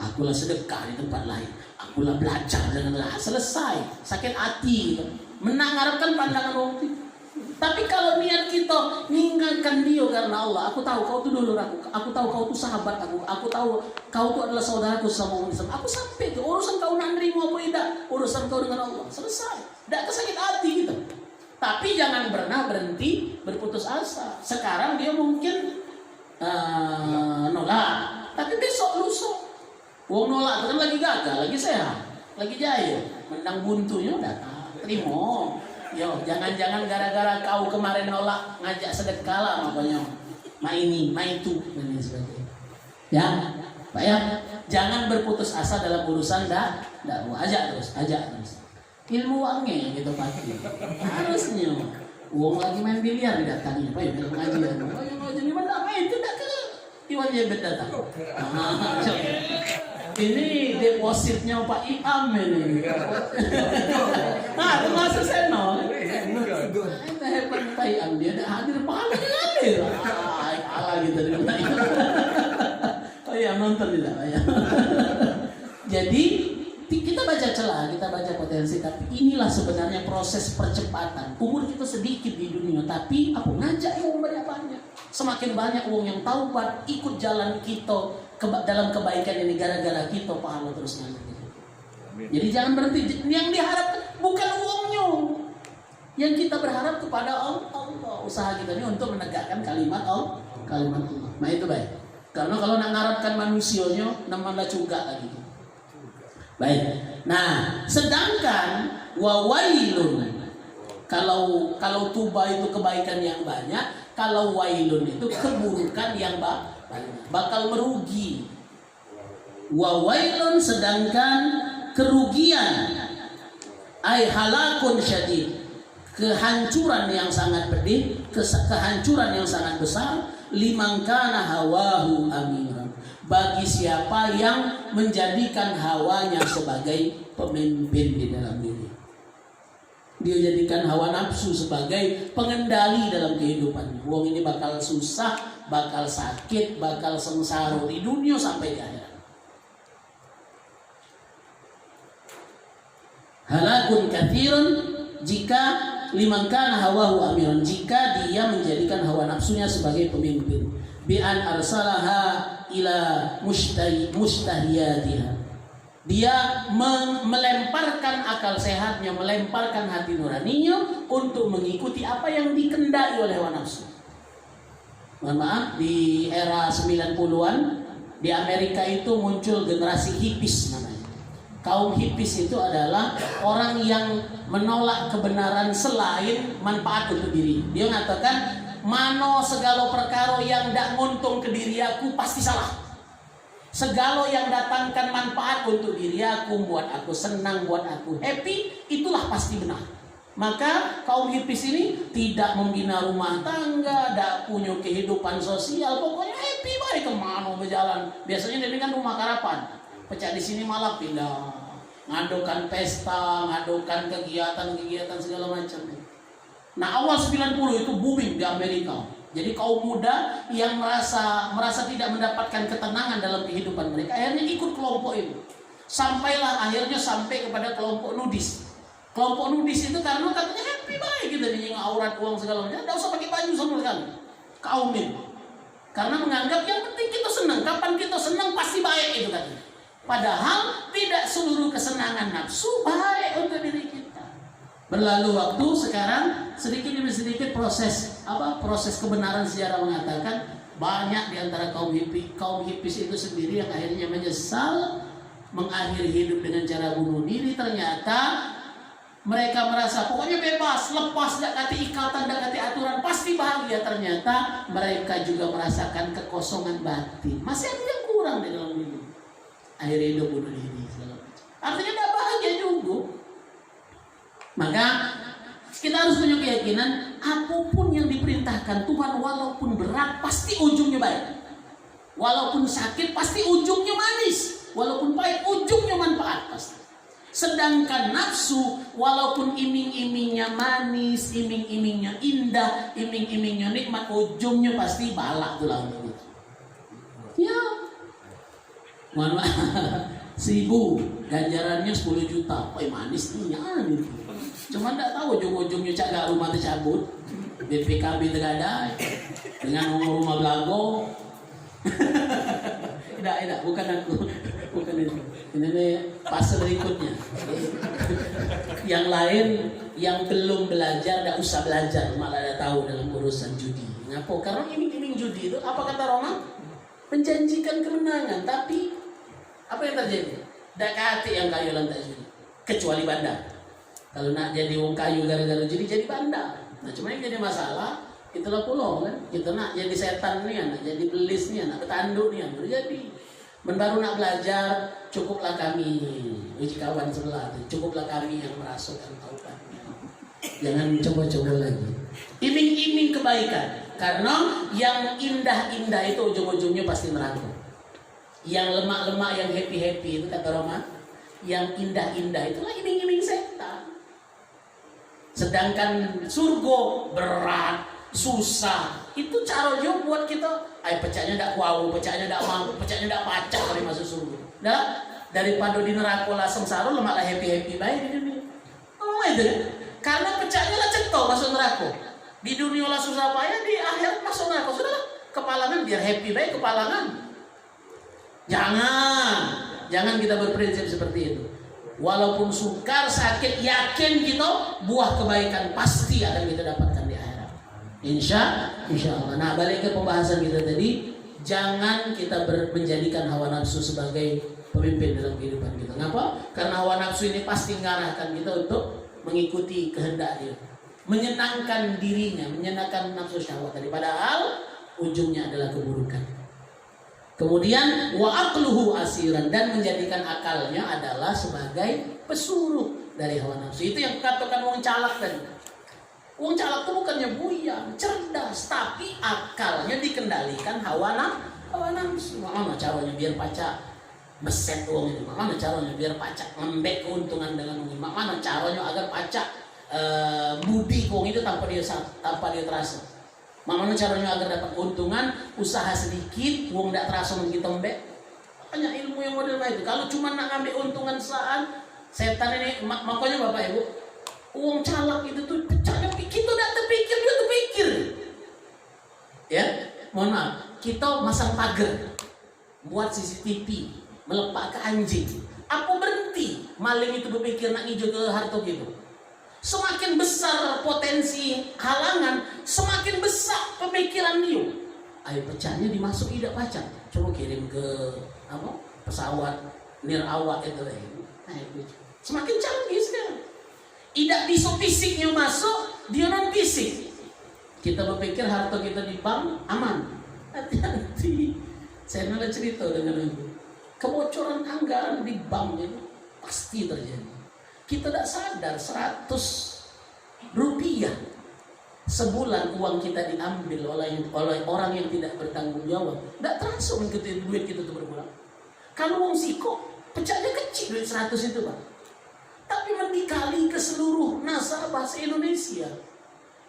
Akulah sedekah di tempat lain. Akulah belajar dengan lah. Selesai. Sakit hati gitu. Menanggarkan pandangan orang itu. Tapi kalau niat kita mengingatkan dia karena Allah, aku tahu kau tu dulu aku tahu kau tu sahabat aku tahu kau tu adalah saudaraku sama Islam. Aku sampai ke urusan kau nak nerima apa tidak, urusan kau dengan Allah. Selesai. Tak kesakit hati gitu. Tapi jangan pernah berhenti berputus asa. Sekarang dia mungkin nolak, tapi besok lusa wong nolak itu kan lagi gagal, lagi sehat, lagi jaya, menang buntunya datang terima. Yo, jangan-jangan gara-gara kau kemarin nolak ngajak sedekah lah makanya main itu dan sebagainya. Ya, Pak ya, jangan berputus asa dalam urusan dakwah. Ajak terus. Ilmu uangnya gitu pasti. Harusnya uang lagi main biliar didatangi, Pak ya, bilang ngajian. Oh, yang mau jadi mana main itu dak ke Iwan Jebet datang. Ini depositnya Pak Iam ini. Nah, termasuk seno. Kita hebat Pak Iam, dia ada hadir pahala hadir. Kalah gitu di Pak Iam. Oh iya, nonton tidak ya. Jadi kita baca celah, kita baca potensi, tapi inilah sebenarnya proses percepatan. Umur kita sedikit di dunia, tapi aku ngajak uang banyak-banyak. Semakin banyak uang yang taubat, ikut jalan kita dalam kebaikan ini gara-gara kita pahala terus ngalir. Jadi jangan berhenti. Yang diharapkan bukan uangnya. Yang kita berharap kepada Allah. Usaha kita ini untuk menegakkan kalimat Allah. Nah itu baik. Karena kalau nak ngarapkan manusianya, namanya juga lagi. Baik. Nah, sedangkan wawailun, kalau tuba itu kebaikan yang banyak, kalau wailun itu keburukan yang bakal merugi. Wawailun sedangkan kerugian, ay halakun syadid, kehancuran yang sangat pedih, kehancuran yang sangat besar, liman kana hawahu amiran, bagi siapa yang menjadikan hawanya sebagai pemimpin di dalam diri. Dia jadikan hawa nafsu sebagai pengendali dalam kehidupannya. Wong ini bakal susah, bakal sakit, bakal sengsara di dunia sampai di akhirat. Halakun kathirun, jika liman kana hawahu amiran, jika dia menjadikan hawa nafsunya sebagai pemimpin. Bi an arsalaha ila mustahiyatiha. Dia melemparkan akal sehatnya, melemparkan hati nuraninya untuk mengikuti apa yang dikendaki oleh hawa nafsu. Mohon maaf, di era 90-an di Amerika itu muncul generasi hippies namanya. Kaum hippies itu adalah orang yang menolak kebenaran selain manfaat untuk diri. Dia mengatakan, mano segala perkara yang tidak nguntung ke diri aku pasti salah. Segala yang datangkan manfaat untuk diri aku, buat aku senang, buat aku happy, itulah pasti benar. Maka kaum hippies ini tidak membina rumah tangga, tidak punya kehidupan sosial, pokoknya happy baik kemana berjalan. Biasanya dia kan rumah karapan, pecah di sini malah pindah, ngadukan pesta, ngadukan kegiatan segala macam. Nah awal 90 itu booming di Amerika. Jadi kaum muda yang merasa tidak mendapatkan ketenangan dalam kehidupan mereka, akhirnya ikut kelompok itu. Sampai kepada kelompok nudis. Kelompok nudis itu karena katanya happy baik gitu, nih aurat uang segala macam, tidak usah pakai baju sama sekali. Kaum ini karena menganggap yang penting kita senang, kapan kita senang pasti baik itu katanya. Padahal tidak seluruh kesenangan nafsu baik untuk diri kita. Berlalu waktu, sekarang sedikit demi sedikit proses kebenaran sejarah mengatakan banyak di antara kaum hippies itu sendiri yang akhirnya menyesal mengakhiri hidup dengan cara bunuh diri. Ternyata mereka merasa pokoknya bebas, lepas, tidak kati ikatan, tidak kati aturan, pasti bahagia. Ternyata mereka juga merasakan kekosongan batin. Masih ada yang kurang di dalam hidup. Akhirnya hidup bunuh diri. Artinya tidak bahagia juga. Maka kita harus punya keyakinan apapun yang diperintahkan Tuhan, walaupun berat pasti ujungnya baik. Walaupun sakit pasti ujungnya manis. Walaupun pahit ujungnya manfaat pasti. Sedangkan nafsu walaupun iming-imingnya manis, iming-imingnya indah, iming-imingnya nikmat, ujungnya pasti balak tuh lah gitu. Ya, mohon maaf, 1.000 ganjarannya 10 juta, manis nih ya gitu. Cuma tidak tahu ujung-ujungnya cak rumah tercabut, BPKB tergadai, dengan rumah belago. Tidak, bukan aku. Bukan itu. Ini fase berikutnya. Yang lain yang belum belajar tidak usah belajar, malah ada tahu dalam urusan judi. Ngapa? Karena iming-iming judi itu apa kata Roma? Menjanjikan kemenangan, tapi apa yang terjadi? Dakati yang kayu lantai judi. Kecuali bandar. Kalau nak jadi wong kayu gara-gara judi jadi bandar. Nah, cuma yang jadi masalah itulah pulau kan. Kita nak jadi setan nih, nak jadi belis nih, nak petanduk nih, terjadi. Baru nak belajar, cukuplah kami, uji kawan sebelah, cukuplah kami yang merasukkan taubat. Jangan coba-coba lagi. Iming-iming kebaikan, karena yang indah-indah itu ujung-ujungnya pasti neraka. Yang lemak-lemak, yang happy-happy itu kata Roma, yang indah-indah itulah iming-iming setan. Sedangkan surga berat, susah, itu caranya buat kita pecahnya tidak wow, pecahnya tidak mampu, pecahnya tidak pacak kali masuk surga. Nah, daripada di neraka lah sengsara, lemaklah happy baik di dunia. Oh itu kan? Karena pecahnya lah cetok masuk neraka. Di dunia lah susah payah, di akhirat masuk neraka. Sudahlah, kepalangan biar happy baik kepalangan. Jangan kita berprinsip seperti itu. Walaupun sukar, sakit, yakin kita buah kebaikan pasti akan kita dapatkan di akhirat. Insya Allah. Nah, balik ke pembahasan kita tadi, jangan kita menjadikan hawa nafsu sebagai pemimpin dalam kehidupan kita. Kenapa? Karena hawa nafsu ini pasti mengarahkan kita untuk mengikuti kehendak dia, menyenangkan dirinya, menyenangkan nafsu syahwat tadi. Padahal ujungnya adalah keburukan. Kemudian wa aqluhu asiran, dan menjadikan akalnya adalah sebagai pesuruh dari hawa nafsu. Itu yang katakan wong calak tadi. Wong calak itu bukannya buyang, cerdas, tapi akalnya dikendalikan hawa nafsu. Mana caranya biar pacak beset uang itu? Mana caranya biar pacak lembek keuntungan dengan uang? Mana caranya agar pacak budi uang itu tanpa dia terasa? Mana caranya agar dapat keuntungan usaha sedikit, uang tidak terasa kita lembek? Makanya ilmu yang model itu. Kalau cuma nak ambil untungan saat setan ini, makanya Bapak Ibu, uang calak itu tuh pecahnya kita tidak terpikir, dia terpikir. Ya, mohon maaf, kita masang pagar, buat CCTV, melepak ke anjing. Apa berhenti maling itu berpikir nak hijau ke harta gitu? Semakin besar potensi halangan, semakin besar pemikiran dia. Ayo pecahnya dimasuk tidak pacak. Coba kirim ke pesawat nirawak itu lagi. Nah, semakin canggih sekarang. Tidak bisa fisiknya masuk, dia non fisik. Kita berpikir harta kita di bank aman. Hati-hati. Saya pernah cerita dengan ibu. Kebocoran anggaran di bank itu pasti terjadi. Kita tidak sadar 100 rupiah sebulan uang kita diambil oleh orang yang tidak bertanggung jawab. Tidak terasa mengikuti duit kita itu berkurang. Kalau uang siko pecahnya kecil duit 100 itu Pak. Tapi dikali ke seluruh nasabah se-Indonesia.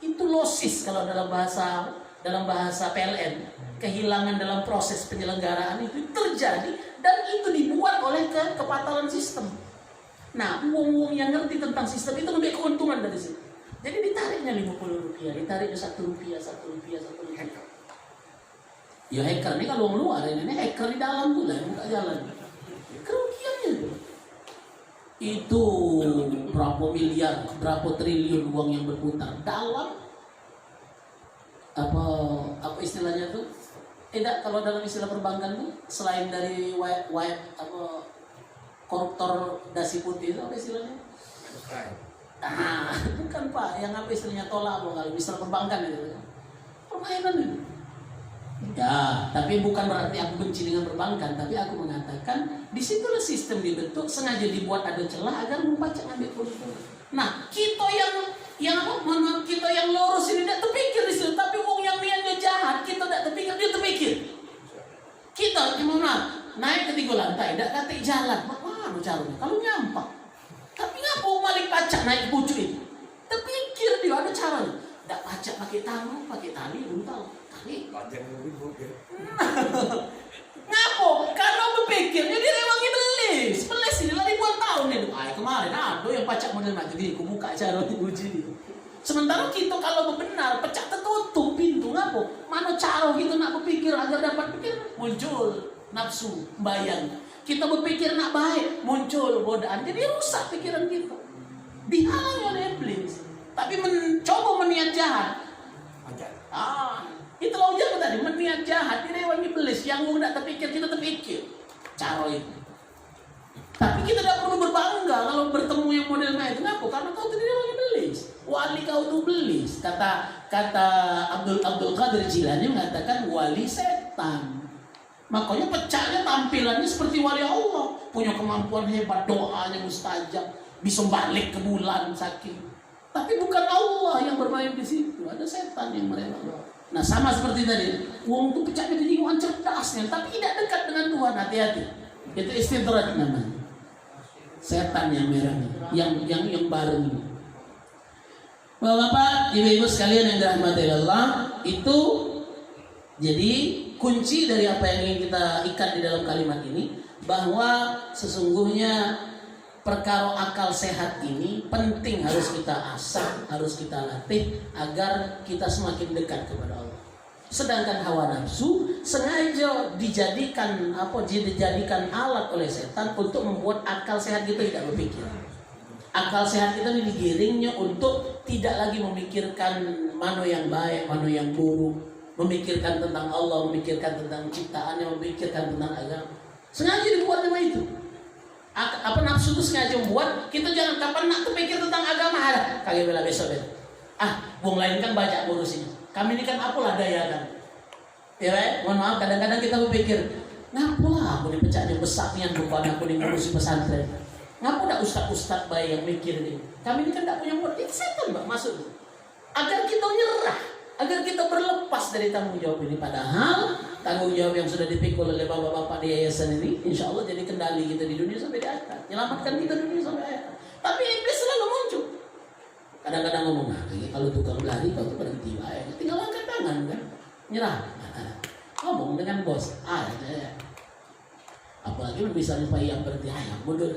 Itu losis kalau dalam bahasa PLN. Kehilangan dalam proses penyelenggaraan itu terjadi, dan itu dibuat oleh kepatalan sistem. Nah, uang-uang yang ngerti tentang sistem itu ngambil keuntungan dari situ. Jadi ditariknya Rp50, ditariknya Rp1, Rp1. Ya hacker ini kalau luar ini hacker di dalam pula yang buka jalan. Kerugiannya itu berapa miliar, berapa triliun uang yang berputar dalam apa istilahnya tuh? Tidak, kalau dalam istilah perbankan tuh selain dari koruptor dasi putih itu apa istilahnya? Bukan Pak, yang apa istilahnya tolak kalau istilah perbankan itu. Permainan itu. Ya, tapi bukan berarti aku benci dengan perbankan, tapi aku mengatakan disitulah sistem dibentuk sengaja dibuat ada celah agar membaca ambil keuntungan. Nah, kita kita yang lurus ini tidak terpikir di situ, tapi wong yang niatnya jahat kita tidak terpikir, dia terpikir. Kita gimana? Naik ke 3 lantai, tidak katik jalan, mana caranya? Kalau nyampak, tapi ngapa malik pacak naik pucuk itu? Terpikir dia ada caranya. Tidak pacak pakai tangan, pakai tali, buntal. Ngapo? Karena berpikirnya dia rewangi belis ini lah ribuan tahun itu. Kemarin ada yang pacak model macam ini, aku buka cara diuji. Sementara kita kalau benar pecah tertutup pintu, ngapo? Mana cara kita nak berpikir agar dapat pikir? Muncul nafsu, bayang. Kita berpikir nak baik, muncul godaan. Jadi rusak pikiran kita. Dihalangi oleh iblis. Tapi mencoba meniat jahat. Itulah ujian tadi, meniat jahat, direwangi belis, yang tidak terpikir, kita terpikir. Cara itu. Tapi kita tidak perlu berbangga kalau bertemu yang model itu. Kenapa? Karena kau itu direwangi belis. Wali kau itu belis. Kata Abdul Qadir Jilani mengatakan wali setan. Makanya pecahnya tampilannya seperti wali Allah. Punya kemampuan hebat, doanya mustajab, bisa balik ke bulan sakit. Tapi bukan Allah yang bermain di situ, ada setan yang mereka. Nah sama seperti tadi, uang itu pecahnya di lingkungan cerdasnya, tapi tidak dekat dengan Tuhan, hati-hati. Itu istidrak namanya. Setan yang merah, yang baru ini. Bapak-bapak, ibu-ibu sekalian yang dirahmati Allah, itu jadi kunci dari apa yang ingin kita ikat di dalam kalimat ini, bahwa sesungguhnya perkara akal sehat ini penting harus kita asah, harus kita latih agar kita semakin dekat kepada Allah. Sedangkan hawa nafsu sengaja dijadikan alat oleh setan untuk membuat akal sehat kita tidak berpikir. Akal sehat kita ini digiringnya untuk tidak lagi memikirkan mana yang baik, mana yang buruk, memikirkan tentang Allah, memikirkan tentang ciptaannya, memikirkan tentang agama. Sengaja dibuat sama itu. Nafsu itu sengaja membuat kita jangan kapan nak terpikir tentang agama ada kagak bela besok ya. Wong lain kan baca ngurusin. Kami ini kan apalah daya kan. Ya, mohon maaf kadang-kadang kita berpikir, ngapalah aku dipecahnya besarnya rupanya aku ngurusin pesantren. Ngapa dak ustaz-ustaz baik yang mikir ini. Kami ini kan tak punya modal. Itu setan Mbak maksud. Agar kita nyerah, agar kita berlepas dari tanggung jawab ini. Padahal tanggung jawab yang sudah dipikul oleh bapak-bapak di yayasan ini, insya Allah jadi kendali kita di dunia sampai di akhirat, menyelamatkan kita di dunia sampai akhirat. Tapi iblis selalu muncul. Kadang-kadang ngomong, kalau tukang lari kau tuh berhenti ya. Tinggal angkat tangan kan, nyerah. Ngomong dengan bos, apalagi misalnya Pak Iyam berhenti, yang mundur.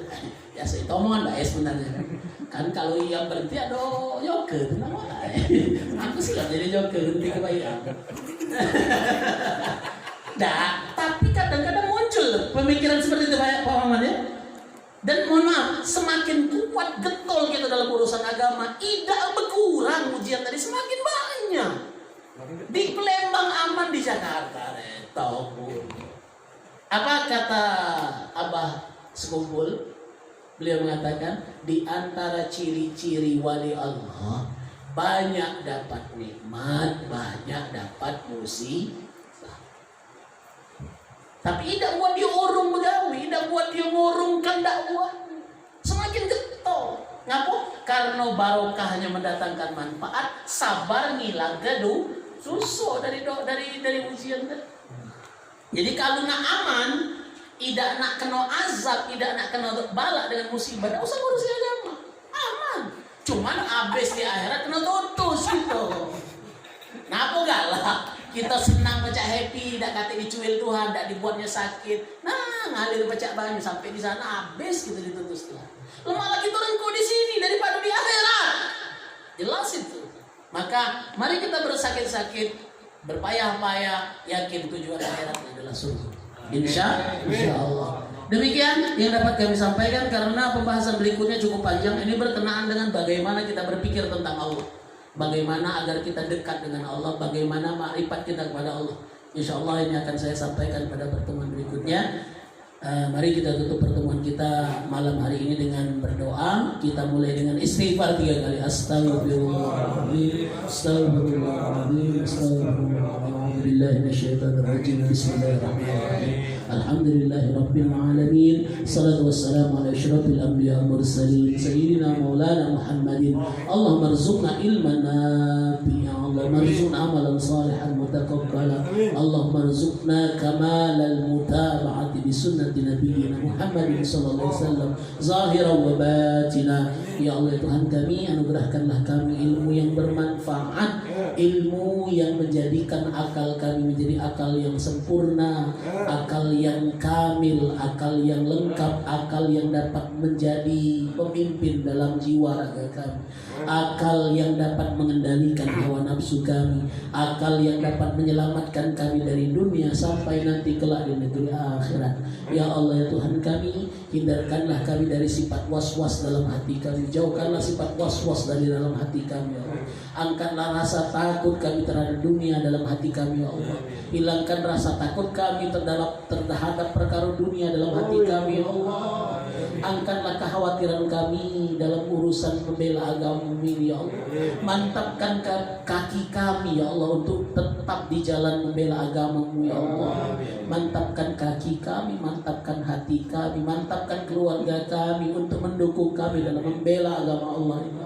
Ya itu omongan Mbak sebenarnya. Kan kalau Iyam berhenti, aduh joker, kenapa? Aku sih gak jadi joker, berhenti ke Pak Iyam. Tapi kadang-kadang muncul pemikiran seperti itu Pak Muhammad ya. Dan mohon maaf, semakin kuat getol kita dalam urusan agama, tidak berkurang ujian tadi semakin banyak. Di Palembang aman, di Jakarta apa kata Abah Sekumpul? Beliau mengatakan di antara ciri-ciri wali Allah banyak dapat nikmat, banyak dapat musibah. Tapi tidak buat dia urung begawi, tidak buat dia ngurungkan dakwah. Semakin getol. Ngapa? Karena barokahnya mendatangkan manfaat, sabar ngilang gaduh, susah dari ujian. Jadi kalau nak aman, tidak nak kena azab, tidak nak kena balak dengan musibah, tidak usah ngurusin agama, aman. Cuman abis di akhirat kena tutus gitu. Napa galak? Kita senang baca happy, tidak kata dicuil Tuhan, tidak dibuatnya sakit. Nah, ngalir pecah banyu sampai di sana habis kita dituntut setelah. Malah kita rengkuh di sini daripada di akhirat. Jelas itu. Maka mari kita bersakit-sakit, berpayah-payah, yakin tujuan akhiratnya adalah surga. Insya Allah. Demikian yang dapat kami sampaikan, karena pembahasan berikutnya cukup panjang. Ini berkenaan dengan bagaimana kita berpikir tentang Allah, bagaimana agar kita dekat dengan Allah, bagaimana makrifat kita kepada Allah. Insya Allah ini akan saya sampaikan pada pertemuan berikutnya. Mari kita tutup pertemuan kita malam hari ini dengan berdoa. Kita mulai dengan istighfar 3 kali. Astagfirullahaladzim, astagfirullahaladzim, astagfirullahaladzim, billahiminasyaitanirrajim, bismillahirrahmanirrahim. Alhamdulillahi Rabbil Alamin. Salatu wassalamu ala asyrafil anbiya mursalin Sayyidina Maulana Muhammadin. Allahumma rzuqna ilman nafi'an, Allahumma rzuqna amalan salihan mutaqabbala, Allahumma rzuqna kamalal mutaba'ati bi sunnati nabiyyina Muhammadin sallallahu alaihi wasallam zahiran wa batina. Ya Allah Tuhan kami, anugerahkanlah kami ilmu yang bermanfaat, ilmu yang menjadikan akal kami menjadi akal yang sempurna, akal yang kamil, akal yang lengkap, akal yang dapat menjadi pemimpin dalam jiwa raga kami, akal yang dapat mengendalikan hawa nafsu kami, akal yang dapat menyelamatkan kami dari dunia sampai nanti kelak di negeri akhirat. Ya Allah ya Tuhan kami, hindarkanlah kami dari sifat was-was dalam hati kami, jauhkanlah sifat was-was dari dalam hati kami ya Allah. Angkatlah rasa takut kami terhadap dunia dalam hati kami ya Allah. Hilangkan rasa takut kami terhadap perkara dunia dalam hati kami ya Allah. Angkatlah kekhawatiran kami dalam urusan membela agama ini ya Allah. Mantapkan kaki kami ya Allah untuk tetap di jalan membela agama-Mu ya Allah. Mantapkan kaki kami, mantapkan hati kami, mantapkan keluarga kami untuk mendukung kami dalam membela agama Allah ini.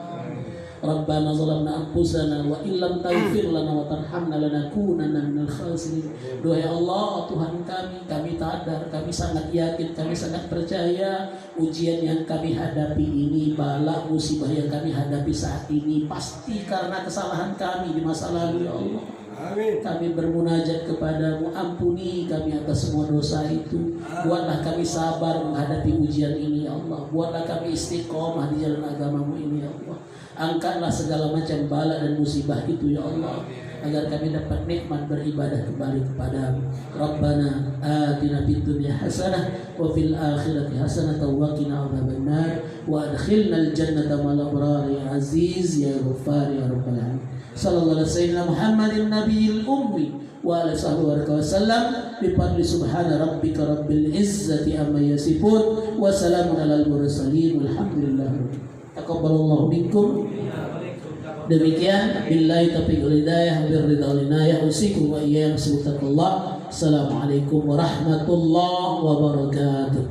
Rabbana zalamna anfusana wa illam taghfir lana wa tarhamna lanakunanna minal khasirin. Doa ya Allah Tuhan kami sadar, kami sangat yakin, kami sangat percaya ujian yang kami hadapi ini, bala musibah yang kami hadapi saat ini pasti karena kesalahan kami di masa lalu ya Allah. Amin. Kami bermunajat kepadamu, ampuni kami atas semua dosa itu. Buatlah kami sabar menghadapi ujian ini ya Allah. Buatlah kami istiqomah di jalan agamamu ini ya Allah. Angkatlah segala macam bala dan musibah itu ya Allah, agar kami dapat nikmat beribadah kembali kepadamu. Rabbana atina fid dunya hasanah wa fil akhirati hasanah wa qina adzabannar wa adkhilnal jannata ma'al abrar ya aziz ya ghaffar ya rabbal alamin. Sallallahu alaihi wasallam Muhammadin nabiyil ummi wa ala sahbihi wa sallam bi fadli subhana rabbika rabbil izzati amma yasifun wa salamun alal mursalin walhamdulillah. Taqabbalallahu minkum. Demikian billahi taufiq wal hidayah bir ridha wal inayah usikum wa iyyakum bittaqwallah. Assalamualaikum warahmatullahi wabarakatuh.